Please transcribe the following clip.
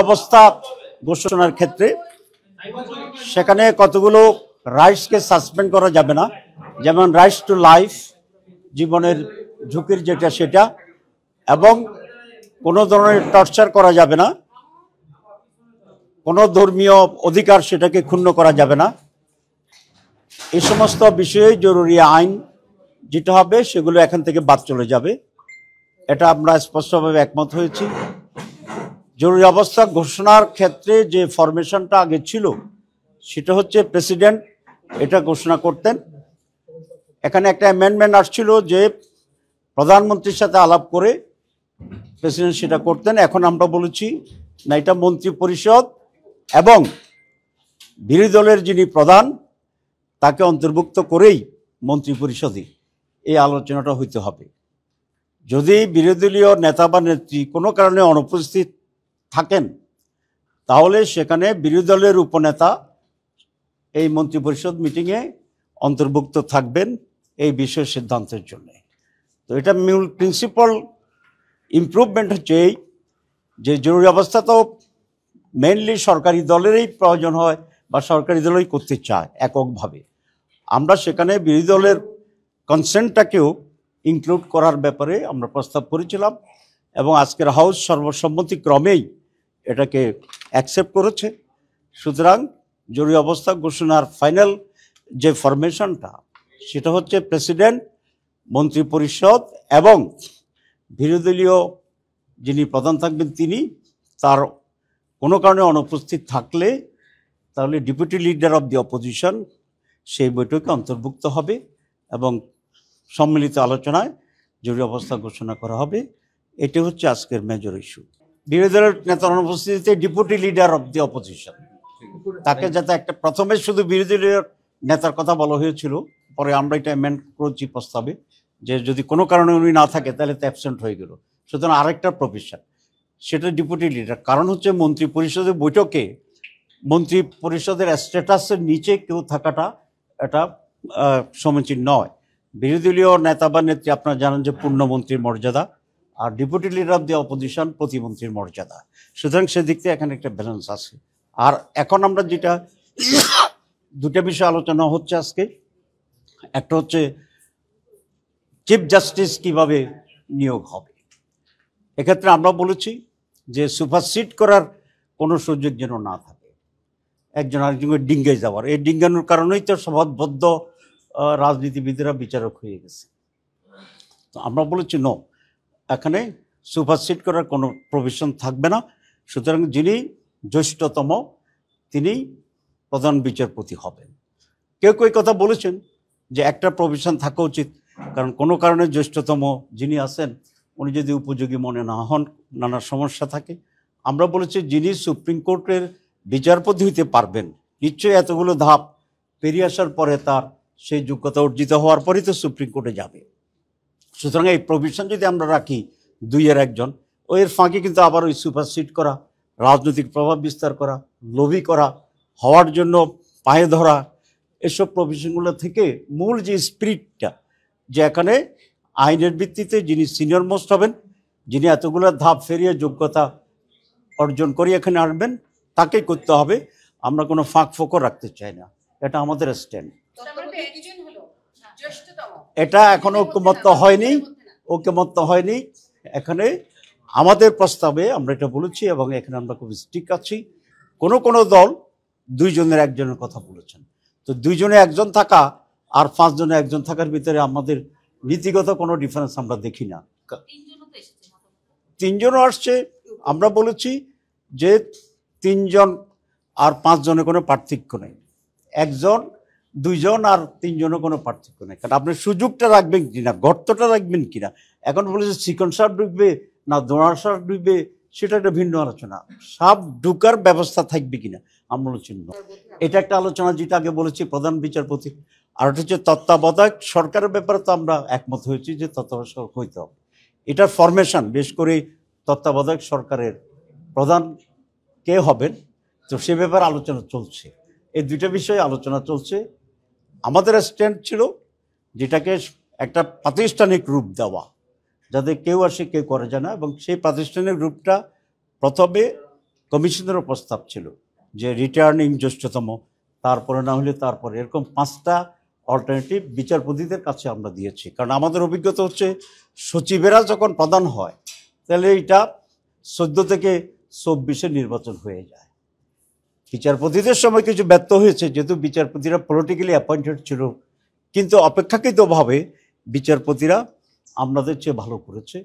অবস্থা ঘোষণার ক্ষেত্রে সেখানে কতগুলো রাইটসকে সাসপেন্ড করা যাবে না, যেমন রাইটস টু লাইফ, জীবনের ঝুঁকির যেটা সেটা, এবং কোনো ধরনের টর্চার করা যাবে না, কোনো ধর্মীয় অধিকার সেটাকে ক্ষুণ্ণ করা যাবে না। এই সমস্ত বিষয়ে জরুরি আইন যেটা হবে সেগুলো এখান থেকে বাদ চলে যাবে। এটা আমরা স্পষ্টভাবে একমত হয়েছি। জরুরি অবস্থা ঘোষণার ক্ষেত্রে যে ফরমেশনটা আগে ছিল সেটা হচ্ছে প্রেসিডেন্ট এটা ঘোষণা করতেন। এখানে একটা অ্যামেন্ডমেন্ট আসছিল যে প্রধানমন্ত্রীর সাথে আলাপ করে প্রেসিডেন্ট সেটা করতেন। এখন আমরা বলেছি না, এটা মন্ত্রী পরিষদ এবং বিরোধী দলের যিনি প্রধান তাকে অন্তর্ভুক্ত করেই মন্ত্রী পরিষদে এই আলোচনাটা হইতে হবে। যদি বিরোধী দলীয় নেতা বা নেত্রী কোনো কারণে অনুপস্থিত থাকেন তাহলে সেখানে বিরোধী দলের উপনেতা এই মন্ত্রী পরিষদ মিটিংয়ে অন্তর্ভুক্ত থাকবেন এই বিষয় সিদ্ধান্তের জন্য। তো এটা মূল প্রিন্সিপাল ইমপ্রুভমেন্ট হচ্ছে এই যে জরুরি অবস্থা তো মেইনলি সরকারি দলেরই প্রয়োজন হয় বা সরকারি দলই করতে চায় এককভাবে। আমরা সেখানে বিরোধী দলের কনসেন্টটাকেও ইনক্লুড করার ব্যাপারে আমরা প্রস্তাব করেছিলাম এবং আজকের হাউস সর্বসম্মতিক্রমেই এটাকে অ্যাকসেপ্ট করেছে। সুতরাং জরুরি অবস্থা ঘোষণার ফাইনাল যে ফরমেশনটা সেটা হচ্ছে প্রেসিডেন্ট, মন্ত্রী পরিষদ এবং বিরোধী দলীয় যিনি প্রধান থাকবেন তিনি, তার কোনো কারণে অনুপস্থিত থাকলে তাহলে deputy leader of the opposition সেই বৈঠকে অন্তর্ভুক্ত হবে এবং সম্মিলিত আলোচনায় জরুরি অবস্থা ঘোষণা করা হবে। এটি হচ্ছে আজকের মেজর ইস্যু। বিরোধী দলের নেতার অনুপস্থিতিতে deputy leader of the opposition তাকে যাতে একটা, প্রথমে শুধু বিরোধী দলীয় নেতার কথা বলা হয়েছিল, পরে আমরা এটা অ্যামেন্ড করেছি প্রস্তাবে যে যদি কোনো কারণে উনি না থাকে তাহলে তো অ্যাবসেন্ট হয়ে গেল। সুতরাং আরেকটা প্রভিশন সেটা ডেপুটি লিডার। কারণ হচ্ছে মন্ত্রী পরিষদের বৈঠকে মন্ত্রী পরিষদের স্ট্যাটাসের নিচে কেউ থাকাটা এটা সমীচীন নয়। বিরোধী দলীয় নেতা বা নেত্রী আপনারা জানেন যে পূর্ণমন্ত্রীর মর্যাদা, আর deputy leader of the opposition প্রতিমন্ত্রীর মর্যাদা। সুতরাং সেদিক থেকে এখানে একটা ব্যালেন্স আছে। আর এখন আমরা যেটা দুটো বিষয় আলোচনা হচ্ছে আজকে, একটা হচ্ছে চিফ জাস্টিস কিভাবে নিয়োগ হবে। এক্ষেত্রে আমরা বলেছি যে সুপারসিড করার কোনো সুযোগ যেন না থাকে, একজন আরেকজনকে ডিঙ্গে যাওয়ার। এই ডিঙ্গানোর কারণেই তো সভাবদ্ধ রাজনীতিবিদরা বিচারক হয়ে গেছে। তো আমরা বলেছি নো, এখানে সুপারসিড করার কোনো প্রভিশন থাকবে না। সুতরাং যিনি জ্যেষ্ঠতম তিনি প্রধান বিচারপতি হবেন। কেউ কেউ কথা বলেছেন যে একটা প্রভিশন থাকা উচিত, কারণ কোনো কারণে জ্যেষ্ঠতম যিনি আছেন উনি যদি উপযোগী মনে না হন, নানা সমস্যা থাকে। আমরা বলেছি যিনি সুপ্রিম কোর্টের বিচারপতি হইতে পারবেন নিশ্চয়ই এতগুলো ধাপ পেরিয়ে আসার পরে তার সেই যোগ্যতা অর্জিত হওয়ার পরেই তো সুপ্রিম কোর্টে যাবে। সুতরাং এই প্রভিশন যদি আমরা রাখি দুইয়ের একজন, এর ফাঁকে কিন্তু আবার ওই সুপারসিড করা, রাজনৈতিক প্রভাব বিস্তার করা, লোভী করা, হওয়ার জন্য পায়ে ধরা, এসব প্রভিশনগুলো থেকে মূল যে স্পিরিটটা, যে এখানে আইনের ভিত্তিতে যিনি সিনিয়র মোস্ট হবেন, যিনি এতগুলো ধাপ ফেরিয়ে যোগ্যতা অর্জন করে এখানে আসবেন তাকেই করতে হবে। আমরা কোনো ফাঁক ফোকর রাখতে চাই না, এটা আমাদের স্ট্যান্ড। এটা এখনো ঐক্যমত্য হয়নি। এখানে আমাদের প্রস্তাবে আমরা এটা বলেছি এবং এখানে আমরা খুব স্ট্রিক্ট আছি। কোনো দল দুইজনের একজনের কথা বলেছেন, তো দুইজনে একজন থাকা আর 5 জনে একজন থাকার ভিতরে আমাদের নীতিগত কোনো ডিফারেন্স আমরা দেখি না। 3 জনও আসছে। আমরা বলেছি যে 3 জন আর 5 জনের কোনো পার্থক্য নেই, 1 জন 2 জন আর 3 জনের কোনো পার্থক্য নেই। কারণ আপনি সুযোগটা রাখবেন কিনা, গর্তটা রাখবেন কিনা। এখন বলেছে চিকন সার ঢুকবে না দোড়ার সার ঢুকবে, সেটা একটা ভিন্ন আলোচনা। সাপ ঢুকার ব্যবস্থা থাকবে কিনা আমরা চিহ্ন, এটা একটা আলোচনা যেটা আগে বলেছি প্রধান বিচারপতি। আর ওটা হচ্ছে তত্ত্বাবধায়ক সরকারের ব্যাপারে তো আমরা একমত হয়েছি যে তত্ত্বাবধায়ক হইতে হবে। এটার ফরমেশন বেশ করে তত্ত্বাবধায়ক সরকারের প্রধান কে হবেন, তো সে ব্যাপারে আলোচনা চলছে। এই দুইটা বিষয়ে আলোচনা চলছে। আমাদের স্ট্যান্ড ছিল যেটাকে একটা প্রাতিষ্ঠানিক রূপ দেওয়া, যাতে কেউ আসে কেউ করে যায় না, এবং সেই প্রাতিষ্ঠানিক রূপটা প্রথমে কমিশনেরও প্রস্তাব ছিল যে রিটার্নিং জ্যেষ্ঠতম, তারপরে না হলে তারপরে, এরকম 5টা অল্টারনেটিভ বিচারপতিদের কাছে আমরা দিয়েছি। কারণ আমাদের অভিজ্ঞতা হচ্ছে সচিবেরা যখন প্রধান হয় তাহলে এটা 14 থেকে 24-এ নির্বাচন হয়ে যায়। বিচারপতিদের সময় কিছু ব্যর্থ হয়েছে, যেহেতু বিচারপতিরা পলিটিক্যালি অ্যাপয়েন্টেড ছিল, কিন্তু অপেক্ষাকৃতভাবে বিচারপতিরা আমাদের চেয়ে ভালো করেছে।